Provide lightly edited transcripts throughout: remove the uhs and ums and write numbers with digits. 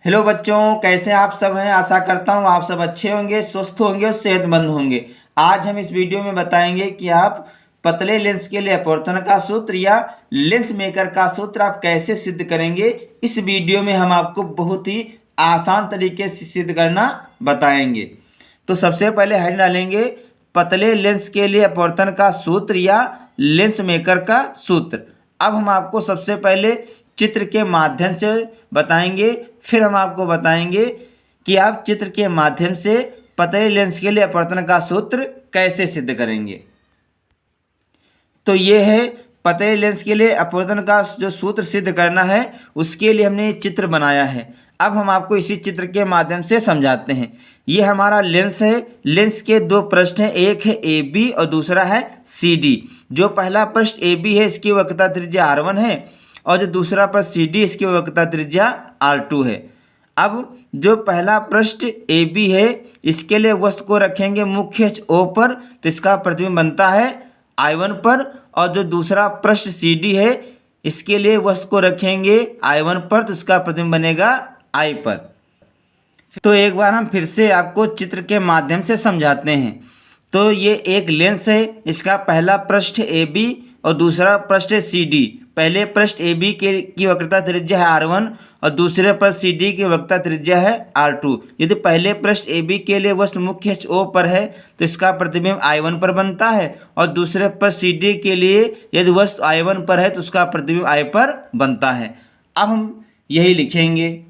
Hello बच्चों, कैसे आप सब हैं। आशा करता हूँ आप सब अच्छे होंगे, स्वस्थ होंगे और सेहतमंद होंगे। आज हम इस वीडियो में बताएंगे कि आप पतले लेंस के लिए अपवर्तन का सूत्र या लेंस मेकर का सूत्र आप कैसे सिद्ध करेंगे। इस वीडियो में हम आपको बहुत ही आसान तरीके से सिद्ध करना बताएंगे। तो सबसे पहले हम डालेंगे पतले लेंस के लिए अपवर्तन का सूत्र या लेंस मेकर का सूत्र। अब हम आपको सबसे पहले चित्र के माध्यम से बताएंगे, फिर हम आपको बताएंगे कि आप चित्र के माध्यम से पतले लेंस के लिए अपवर्तन का सूत्र कैसे सिद्ध करेंगे। तो ये है पतले लेंस के लिए अपवर्तन का जो सूत्र सिद्ध करना है, उसके लिए हमने ये चित्र बनाया है। अब हम आपको इसी चित्र के माध्यम से समझाते हैं। ये हमारा लेंस है। लेंस के दो पृष्ठ हैं, एक है ए बी और दूसरा है सी डी। जो पहला पृष्ठ ए बी है, इसकी वक्रता त्रिज्या R1 है, और जो दूसरा पृष्ठ सी डी, इसकी वक्रता त्रिज्या R2 है। अब जो पहला पृष्ठ ए बी है, इसके लिए वस्तु को रखेंगे मुख्य अक्ष O पर, तो इसका प्रतिबिंब बनता है I1 पर। और जो दूसरा पृष्ठ सी डी है, इसके लिए वस्तु को रखेंगे I1 पर, तो इसका प्रतिबिंब बनेगा I पर। तो एक बार हम फिर से आपको चित्र के माध्यम से समझाते हैं। तो ये एक लेंस है, इसका पहला पृष्ठ ए बी और दूसरा पृष्ठ है सी डी। पहले पृष्ठ ए बी की वक्रता त्रिज्या है R1 और दूसरे पृष्ठ सी डी की वक्रता त्रिज्या है R2। यदि पहले पृष्ठ ए बी के लिए वस्तु मुख्य अक्ष O पर है, तो इसका प्रतिबिंब I1 पर बनता है, और दूसरे पृष्ठ सी डी के लिए यदि वस्तु I1 पर है, तो उसका प्रतिबिंब I पर बनता है। अब हम यही लिखेंगे।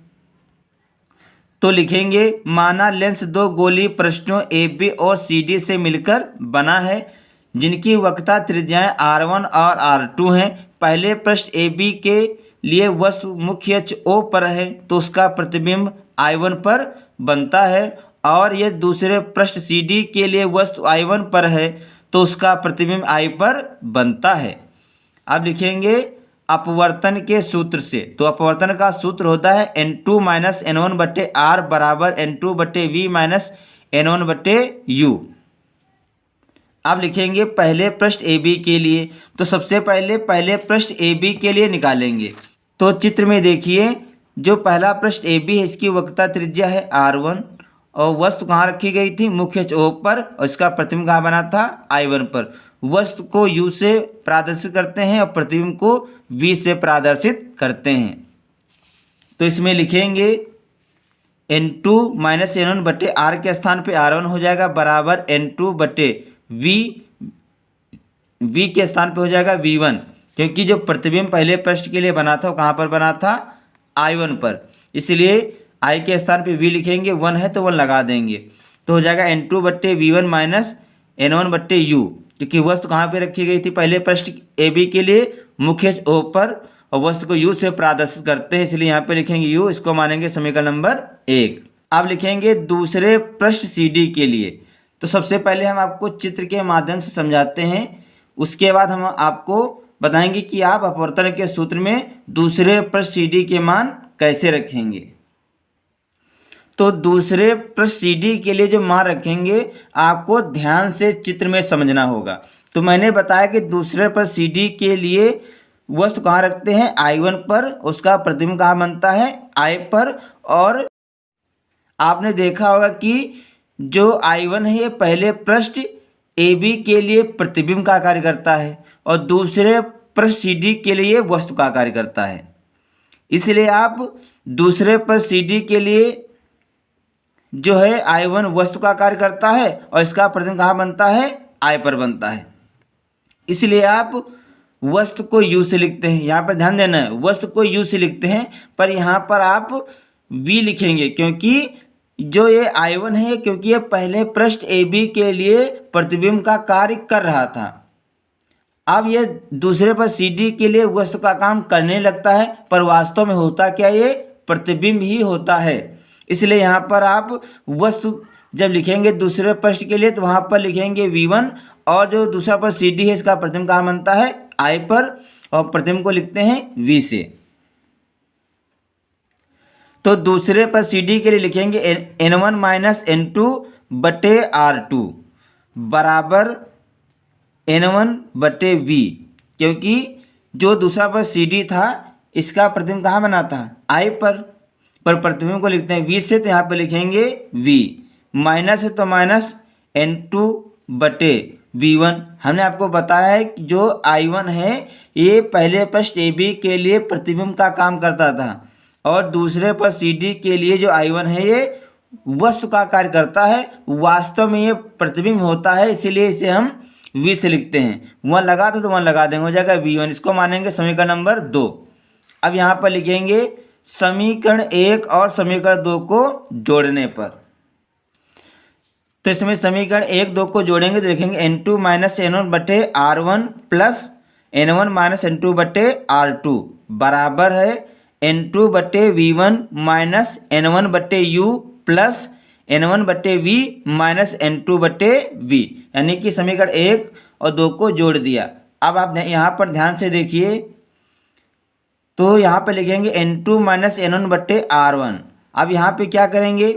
तो लिखेंगे, माना लेंस दो गोलीय पृष्ठों ए बी और सी डी से मिलकर बना है, जिनकी वक्रता त्रिज्याएं R1 और R2 हैं। पहले पृष्ठ ए बी के लिए वस्तु मुख्य अक्ष O पर है, तो उसका प्रतिबिंब I1 पर बनता है, और यह दूसरे पृष्ठ सी डी के लिए वस्तु I1 पर है, तो उसका प्रतिबिंब I पर बनता है। अब लिखेंगे अपवर्तन के सूत्र से। तो अपवर्तन का सूत्र होता है N2 - N1 बटे R बराबर N2 बटे V माइनस N1 बटे U। अब लिखेंगे पहले पृष्ठ ए बी के लिए। तो सबसे पहले पृष्ठ ए बी के लिए निकालेंगे। तो चित्र में देखिए, जो पहला पृष्ठ ए बी है, इसकी वक्रता त्रिज्या है R1, और वस्तु कहाँ रखी गई थी, मुख्य अक्ष O पर, और इसका प्रतिबिंब कहाँ बना था, I1 पर। वस्तु को U से प्रदर्शित करते हैं और प्रतिबिंब को V से प्रदर्शित करते हैं। तो इसमें लिखेंगे N2 - N1 बटे R के स्थान पे R1 हो जाएगा बराबर N2 बटे V के स्थान पे हो जाएगा V1, क्योंकि जो प्रतिबिंब पहले पृष्ठ के लिए बना था वो कहाँ पर बना था, I1 पर। इसलिए I के स्थान पे V लिखेंगे, 1 है तो 1 लगा देंगे, तो हो जाएगा N2 बट्टे V1 माइनस N1 बट्टे U, क्योंकि वस्तु कहाँ पे रखी गई थी, पहले पृष्ठ ए बी के लिए मुख्य अक्ष O पर, और वस्तु को U से प्रदर्शित करते हैं, इसलिए यहाँ पे लिखेंगे U। इसको मानेंगे समीकरण नंबर 1। अब लिखेंगे दूसरे पृष्ठ सी डी के लिए। तो सबसे पहले हम आपको चित्र के माध्यम से समझाते हैं, उसके बाद हम आपको बताएंगे कि आप अपवर्तन के सूत्र में दूसरे पृष्ठ सी डी के मान कैसे रखेंगे। तो दूसरे पृष्ठ सी डी के लिए जो मान रखेंगे, आपको ध्यान से चित्र में समझना होगा। तो मैंने बताया कि दूसरे पृष्ठ सी डी के लिए वस्तु कहाँ रखते हैं, I1 पर, उसका प्रतिबिंब कहाँ बनता है, I पर। और आपने देखा होगा कि जो I1 है, ये पहले पृष्ठ ए बी के लिए प्रतिबिंब का कार्य करता है, और दूसरे पृष्ठ सी डी के लिए वस्तु का कार्य करता है। इसलिए आप दूसरे पृष्ठ सी डी के लिए जो है I1 वस्तु का कार्य करता है, और इसका प्रतिबिंब कहाँ बनता है, I पर बनता है। इसलिए आप वस्तु को U से लिखते हैं। यहाँ पर ध्यान देना है, वस्तु को U से लिखते हैं, पर यहाँ पर आप V लिखेंगे, क्योंकि जो ये I1 है, क्योंकि ये पहले पृष्ठ ए बी के लिए प्रतिबिंब का कार्य कर रहा था। अब ये दूसरे पर सी डी के लिए वस्तु का काम करने लगता है, पर वास्तव में होता क्या, ये प्रतिबिंब ही होता है। इसलिए यहाँ पर आप वस्तु जब लिखेंगे दूसरे पृष्ठ के लिए, तो वहाँ पर लिखेंगे V1, और जो दूसरा पृष्ठ सी डी है, इसका प्रतिबिंब कहाँ बनता है, I पर, और प्रतिबिंब को लिखते हैं V से। तो दूसरे पर सी डी के लिए लिखेंगे N1 - N2 बटे R2 बराबर N1 बटे V, क्योंकि जो दूसरा पर सी डी था, इसका प्रतिबिंब कहाँ बना था, I पर। पर प्रतिबिंब को लिखते हैं v से, तो यहाँ पे लिखेंगे v, माइनस है तो माइनस n2 बटे v1। हमने आपको बताया है कि जो I1 है ये पहले पृष्ठ AB के लिए प्रतिबिंब का काम करता था और दूसरे पर CD के लिए जो I1 है ये वस्तु का कार्य करता है, वास्तव में ये प्रतिबिंब होता है, इसीलिए इसे हम v से लिखते हैं। 1 लगा तो 1 लगा देंगे, हो जाएगा v1। इसको मानेंगे समीकरण नंबर 2। अब यहाँ पर लिखेंगे समीकरण 1 और समीकरण 2 को जोड़ने पर, तो इसमें समीकरण 1 2 को जोड़ेंगे तो लिखेंगे n2 माइनस n1 बटे r1 plus n1 minus n2 बटे r2 बराबर है n2 बटे v1 माइनस n1 बटे u प्लस n1 बटे v माइनस n2 बटे v, यानी कि समीकरण 1 और 2 को जोड़ दिया। अब आप यहाँ पर ध्यान से देखिए, तो यहाँ पे लिखेंगे n2 माइनस n1 बटे r1। अब यहाँ पे क्या करेंगे,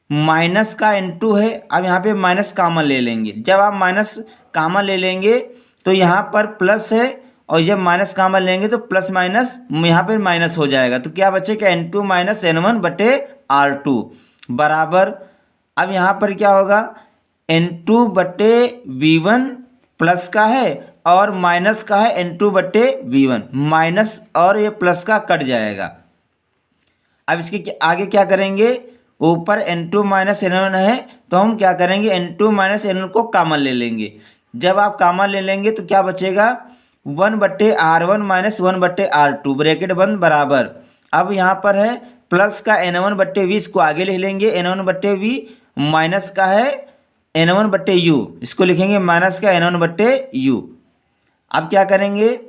माइनस का n2 है, अब यहाँ पे माइनस कामन ले लेंगे। जब आप माइनस कामन ले लेंगे तो यहाँ पर प्लस है, और जब माइनस कामन लेंगे तो प्लस माइनस यहाँ पे माइनस हो जाएगा, तो क्या बचेगा n2 माइनस n1 बटे r2 बराबर, अब यहाँ पर क्या होगा n2 बटे v1 प्लस का है और माइनस का है n2 बटे v1, माइनस और ये प्लस का कट जाएगा। अब इसके आगे क्या करेंगे, ऊपर n2 माइनस n1 है तो हम क्या करेंगे n2 माइनस n1 को कॉमन ले लेंगे। जब आप कॉमन ले लेंगे तो क्या बचेगा 1 बटे r1 माइनस 1 बटे r2 ब्रैकेट बंद बराबर। अब यहाँ पर है प्लस का n1 बटे v, इसको आगे ले लेंगे n1 बटे v, माइनस का है n1 बटे u, इसको लिखेंगे माइनस का n1 बटे u। अब क्या करेंगे,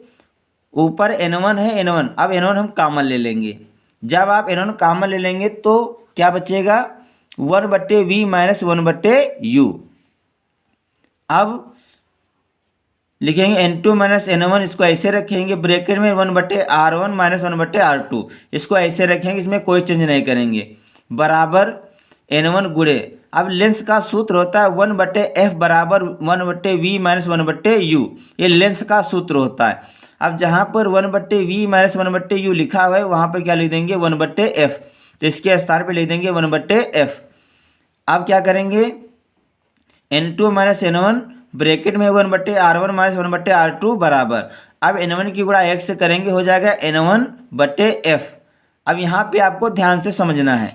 ऊपर n1 है n1, अब n1 हम कॉमन ले लेंगे। जब आप n1 कॉमन ले लेंगे तो क्या बचेगा 1 बटे v माइनस 1 बटे u। अब लिखेंगे n2 माइनस n1, इसको ऐसे रखेंगे ब्रैकेट में 1 बटे r1 माइनस 1 बटे r2, इसको ऐसे रखेंगे, इसमें कोई चेंज नहीं करेंगे, बराबर n1 गुणे। अब लेंस का सूत्र होता है 1 बटे f बराबर 1 बटे v माइनस 1 बटे u, ये लेंस का सूत्र होता है। अब जहाँ पर 1 बटे v माइनस 1 बटे u लिखा हुआ है वहाँ पर क्या लिख देंगे 1 बटे f, तो इसके स्थान पे लिख देंगे 1 बटे f। अब क्या करेंगे n2 माइनस n1 ब्रैकेट में 1 बटे r1 माइनस 1 बटे r2 बराबर, अब n1 की गुणा 1 से करेंगे, हो जाएगा n1 बटे f। अब यहाँ पे आपको ध्यान से समझना है,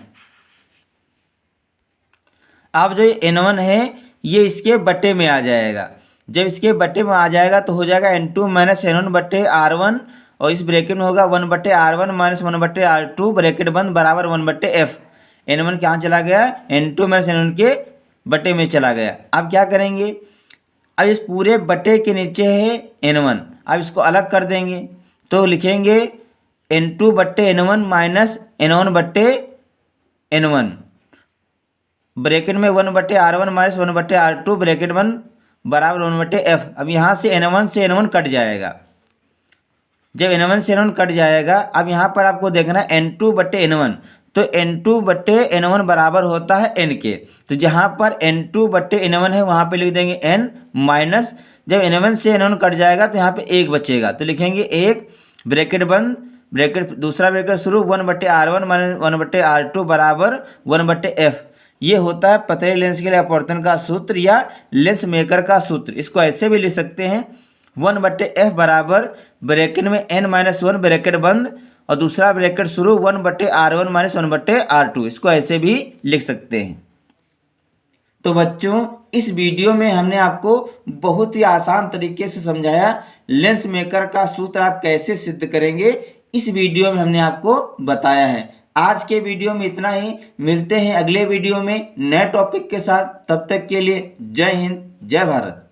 अब जो n1 है ये इसके बटे में आ जाएगा, जब इसके बटे में आ जाएगा तो हो जाएगा n2 माइनस n1 बटे r1, और इस ब्रैकेट में होगा 1 बटे r1 माइनस 1 बटे r2 ब्रैकेट बंद बराबर 1 बटे f। n1 कहाँ चला गया, n2 माइनस n1 के बटे में चला गया। अब क्या करेंगे, अब इस पूरे बटे के नीचे है n1, अब इसको अलग कर देंगे तो लिखेंगे n2 बटे n1 माइनस n1 बटे n1 ब्रैकेट में 1 बटे r1 माइनस 1 बटे r2 ब्रैकेट बंद बराबर 1 बटे f। अब यहाँ से n1 से n1 कट जाएगा, जब n1 से n1 कट जाएगा, अब यहाँ पर आपको देखना है n2 बटे n1, तो n2 बटे n1 बराबर होता है n के, तो जहाँ पर n2 बटे n1 है वहाँ पे लिख देंगे n माइनस, जब n1 से n1 कट जाएगा तो यहाँ पे 1 बचेगा, तो लिखेंगे 1 ब्रैकेट बंद ब्रैकेट दूसरा ब्रैकेट शुरू 1 बटे r1 माइनस 1 बटे r2 बराबर 1 बटे f। ये होता है पतले लेंस के लिए अपवर्तन का सूत्र या लेंस मेकर का सूत्र। इसको ऐसे भी लिख सकते हैं 1 बटे f बराबर ब्रैकेट में n माइनस 1 ब्रैकेट बंद और दूसरा ब्रैकेट शुरू 1 बटे r1 माइनस 1 बटे r2, इसको ऐसे भी लिख सकते हैं। तो बच्चों इस वीडियो में हमने आपको बहुत ही आसान तरीके से समझाया लेंस मेकर का सूत्र आप कैसे सिद्ध करेंगे, इस वीडियो में हमने आपको बताया है। आज के वीडियो में इतना ही, मिलते हैं अगले वीडियो में नए टॉपिक के साथ, तब तक के लिए जय हिंद जय भारत।